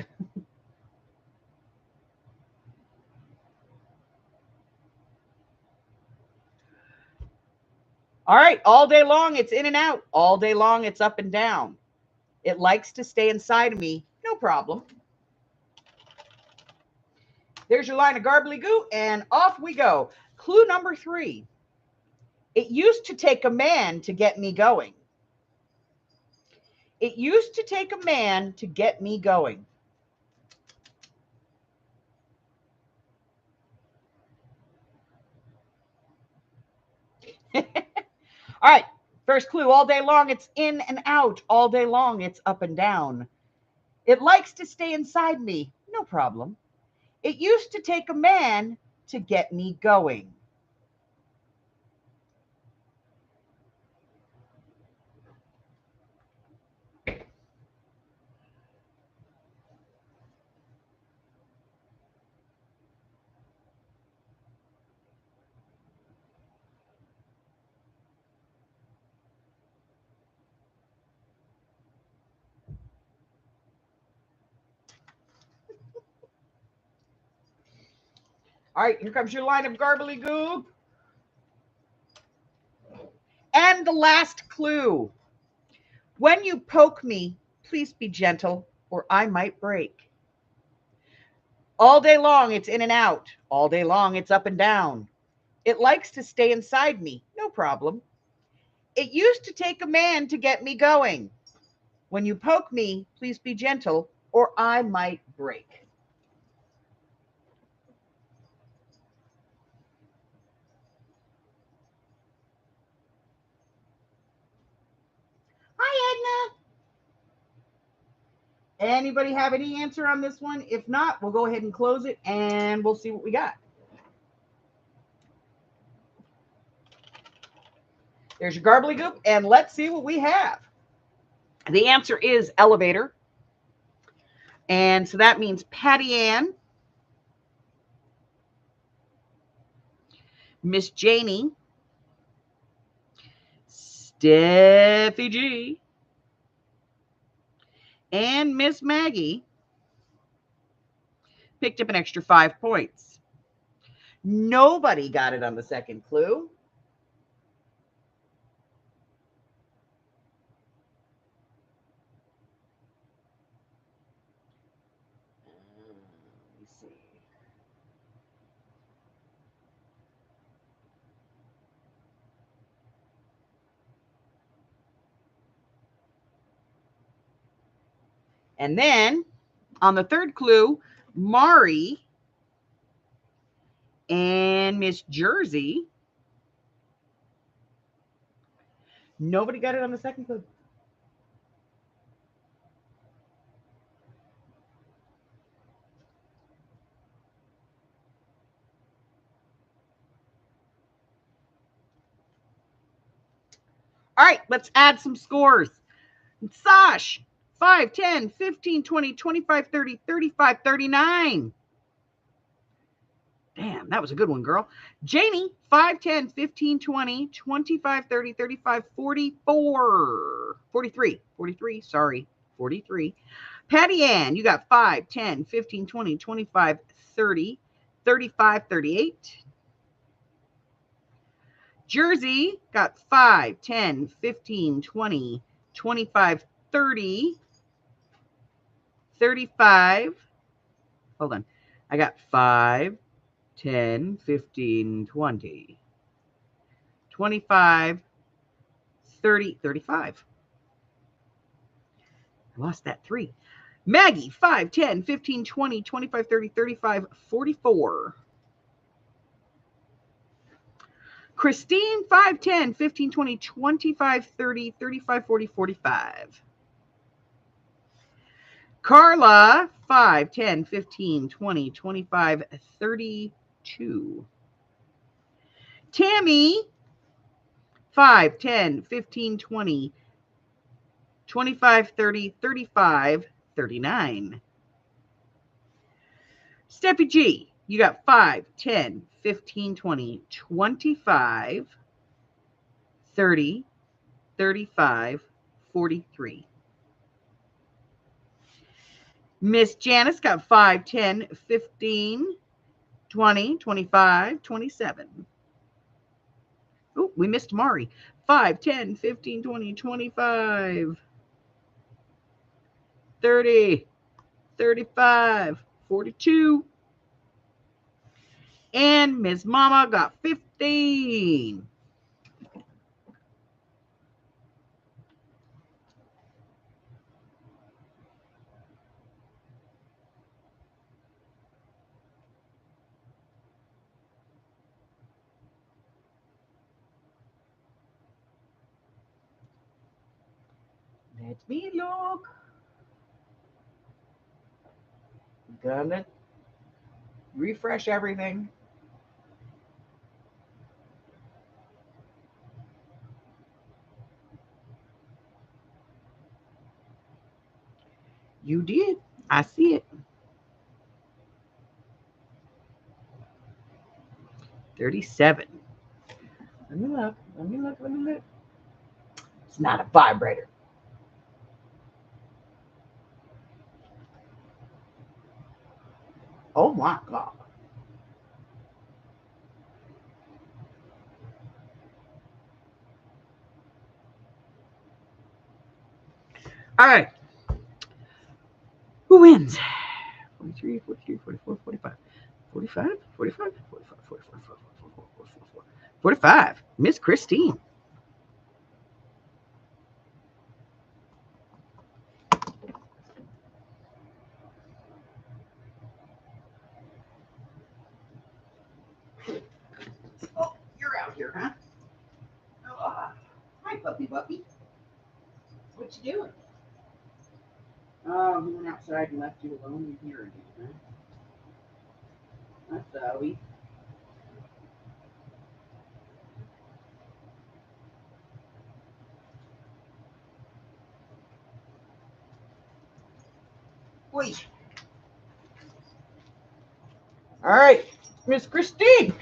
All right. All day long, it's in and out. All day long, it's up and down. It likes to stay inside of me. No problem. There's your line of garbly-goo, and off we go. Clue number 3. It used to take a man to get me going. It used to take a man to get me going. All right. First clue, all day long, it's in and out. All day long, it's up and down. It likes to stay inside me. No problem. It used to take a man to get me going. All right, here comes your line of garbly-goo. And the last clue. When you poke me, please be gentle, or I might break. All day long, it's in and out. All day long, it's up and down. It likes to stay inside me. No problem. It used to take a man to get me going. When you poke me, please be gentle, or I might break. Hi, Edna. Anybody have any answer on this one? If not, we'll go ahead and close it, and we'll see what we got. There's your garbly-goop, and let's see what we have. The answer is elevator. And so that means Patty Ann, Miss Janie, Steffi G, and Miss Maggie picked up an extra 5 points. Nobody got it on the second clue. Let me see. And then on the third clue, Mari and Miss Jersey. Nobody got it on the second clue. All right, let's add some scores. Sash, 5, 10, 15, 20, 25, 30, 35, 39. Damn, that was a good one, girl. Janie, 5, 10, 15, 20, 25, 30, 35, 44. 43. 43, sorry. 43. Patty Ann, you got 5, 10, 15, 20, 25, 30, 35, 38. Jersey got 5, 10, 15, 20, 25, 30, 35. Hold on. I got 5, 10, 15, 20, 25, 30, 35. I lost that 3. Maggie, 5, 10, 15, 20, 25, 30, 35, 44. Christine, 5, 10, 15, 20, 25, 30, 35, 40, 45. Carla, 5, 10, 15, 20, 25, 32. Tammy, 5, 10, 15, 20, 25, 30, 35, 39. Steffi G, you got 5, 10, 15, 20, 25, 30, 35, 43. Miss Janice got 5, 10, 15, 20, 25, 27. Oh, we missed Mari. 5, 10, 15, 20, 25. 30, 35, 42. And Ms. Mama got 15. Let me look. Gonna refresh everything. You did. I see it. 37. Let me look. Let me look. Let me look. It's not a vibrator. Oh my God. All right. Who wins? 43, 43, 44, 45. 45, 45, 45, 44, 44, 44, 45. Miss Christine. Oh, you're out here, huh? Oh, hi, puppy, puppy. What you doing? Oh, he went outside and left you alone in here again, huh? That's Zoe. Wait. All right, Miss Christine.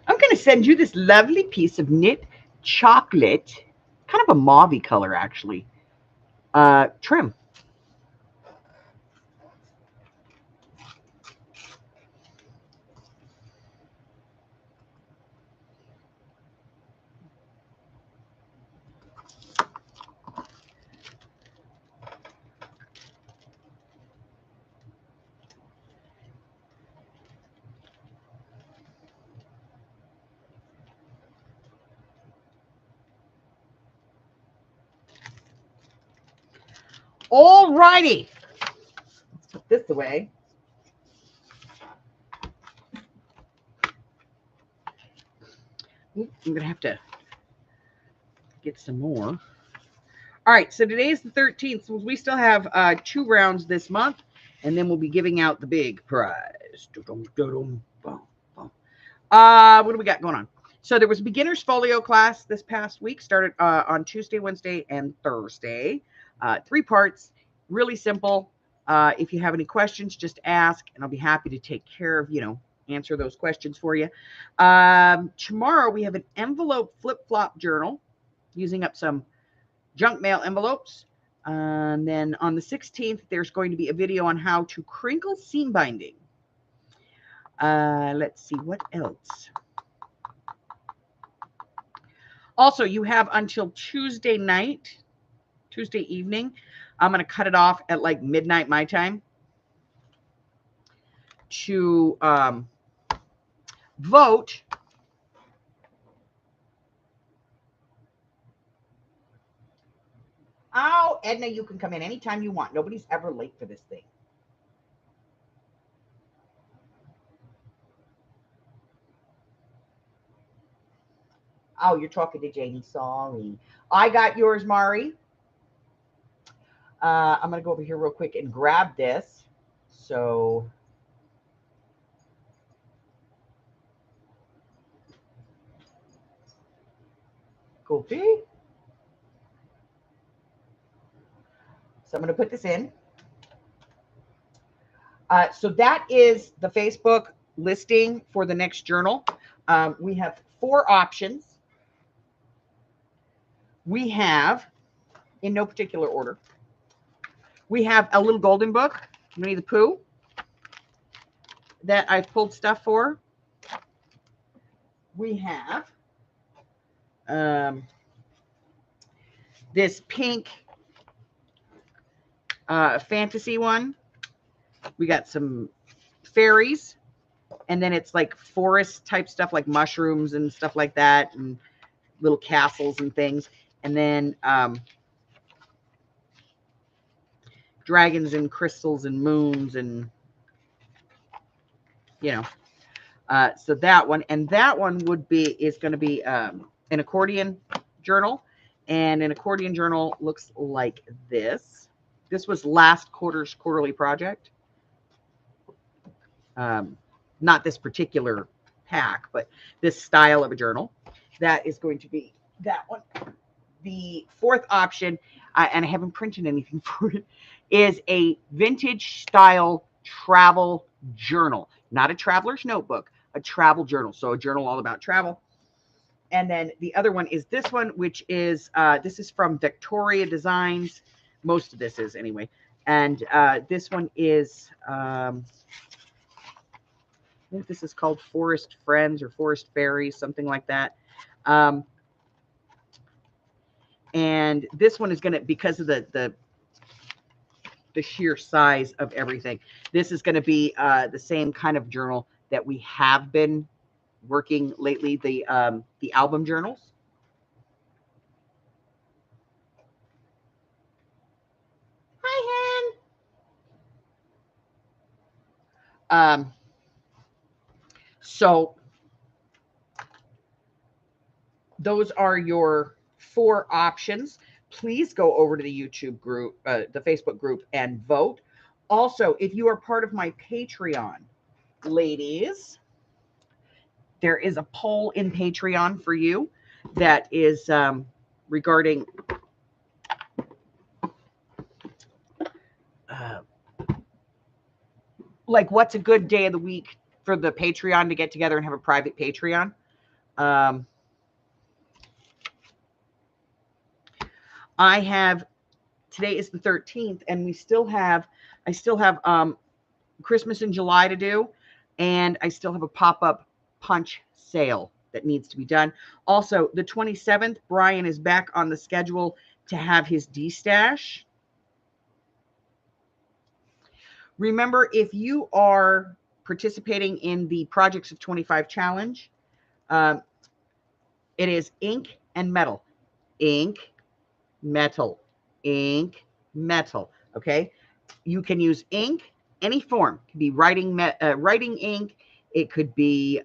I'm going to send you this lovely piece of knit chocolate, kind of a mauve color, actually, trim. All righty. Let's put this away. I'm going to have to get some more. All right, so today is the 13th. So we still have 2 rounds this month, and then we'll be giving out the big prize. What do we got going on? So there was a beginner's folio class this past week, started on Tuesday, Wednesday, and Thursday. 3 parts, really simple. If you have any questions, just ask, and I'll be happy to take care of, answer those questions for you. Tomorrow we have an envelope flip-flop journal using up some junk mail envelopes. And then on the 16th, there's going to be a video on how to crinkle seam binding. Let's see, what else? Also, you have until Tuesday night, Tuesday evening. I'm going to cut it off at like midnight my time to vote. Oh, Edna, you can come in anytime you want. Nobody's ever late for this thing. Oh, you're talking to Janie. Sorry. I got yours, Mari. I'm going to go over here real quick and grab this. So, copy. So I'm going to put this in. So that is the Facebook listing for the next journal. We have 4 options. We have, in no particular order, we have a little golden book, Winnie the Pooh, that I've pulled stuff for. We have this pink fantasy one. We got some fairies, and then it's like forest type stuff, like mushrooms and stuff like that, and little castles and things. And then dragons and crystals and moons and, you know. So that one, and that one is going to be an accordion journal, and an accordion journal looks like this. This was last quarter's quarterly project. Not this particular pack, but this style of a journal. That is going to be that one. The fourth option, and I haven't printed anything for it, is a vintage style travel journal. Not a traveler's notebook, a travel journal. So a journal all about travel. And then the other one is this one, which is, this is from Victoria Designs. Most of this is anyway. And this one is, I think this is called Forest Friends or Forest Fairies, something like that. And this one is going to, because of the sheer size of everything, this is going to be the same kind of journal that we have been working lately, the album journals. Hi, Hen. So those are your 4 options. Please go over to the YouTube group, the Facebook group, and vote. Also, if you are part of my Patreon, ladies, there is a poll in Patreon for you that is regarding like what's a good day of the week for the Patreon to get together and have a private Patreon. I have, today is the 13th, and I still have Christmas in July to do, and I still have a pop-up punch sale that needs to be done. Also, the 27th, Brian is back on the schedule to have his D-stash. Remember, if you are participating in the Projects of 25 challenge, it is ink and metal. Ink, metal, ink, metal. Okay, you can use ink, any form. It could be writing ink. It could be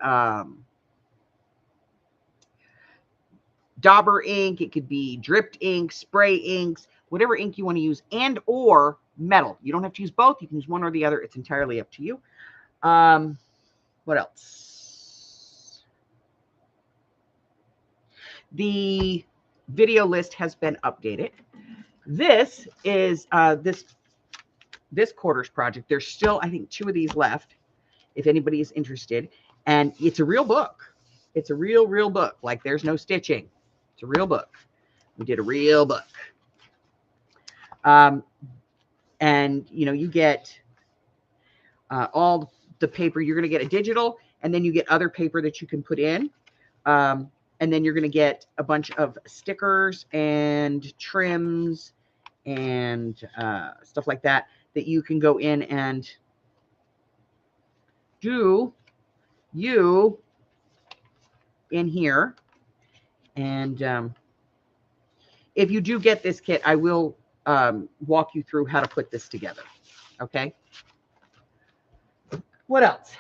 dauber ink. It could be dripped ink, spray inks, whatever ink you want to use, and or metal. You don't have to use both. You can use one or the other. It's entirely up to you. What else? The video list has been updated. This is this quarter's project. There's still, I think, 2 of these left, if anybody is interested. And it's a real book. It's a real book. Like, there's no stitching. It's a real book. We did a real book. And, you know, you get all the paper. You're going to get a digital, and then you get other paper that you can put in. And then you're going to get a bunch of stickers and trims and stuff like that you can go in and do you in here. And if you do get this kit, I will walk you through how to put this together. Okay. What else?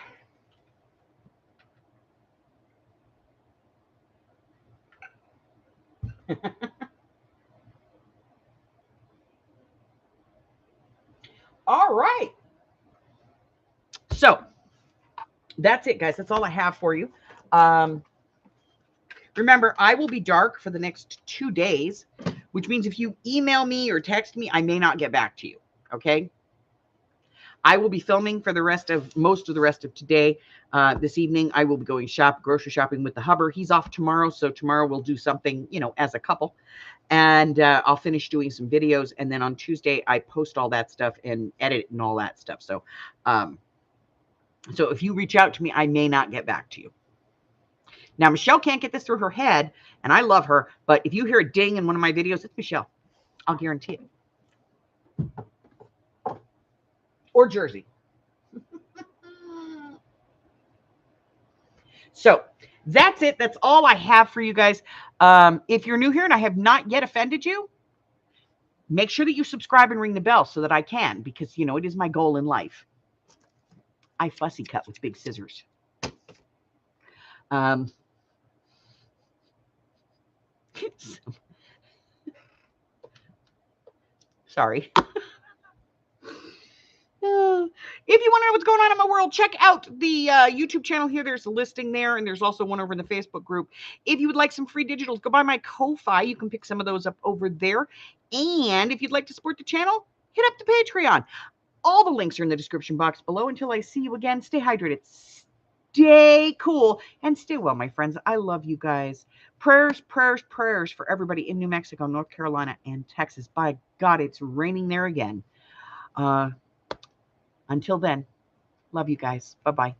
All right. So that's it, guys. That's all I have for you. Remember, I will be dark for the next 2 days, which means if you email me or text me, I may not get back to you. Okay. I will be filming for most of the rest of today. This evening, I will be going grocery shopping with the hubber. He's off tomorrow, so tomorrow we'll do something, you know, as a couple. And I'll finish doing some videos, and then on Tuesday I post all that stuff and edit and all that stuff. So, so if you reach out to me, I may not get back to you. Now, Michelle can't get this through her head, and I love her, but if you hear a ding in one of my videos, it's Michelle. I'll guarantee it. or Jersey. So that's it. That's all I have for you guys. If you're new here and I have not yet offended you, make sure that you subscribe and ring the bell so that I can, because, you know, it is my goal in life. I fussy cut with big scissors. Sorry. If you want to know what's going on in my world, check out the YouTube channel here. There's a listing there, and there's also one over in the Facebook group. If you would like some free digitals, go by my Ko-Fi. You can pick some of those up over there. And if you'd like to support the channel, hit up the Patreon. All the links are in the description box below. Until I see you again, stay hydrated, stay cool, and stay well, my friends. I love you guys. Prayers, prayers, prayers for everybody in New Mexico, North Carolina, and Texas. By God, it's raining there again. Until then, love you guys. Bye-bye.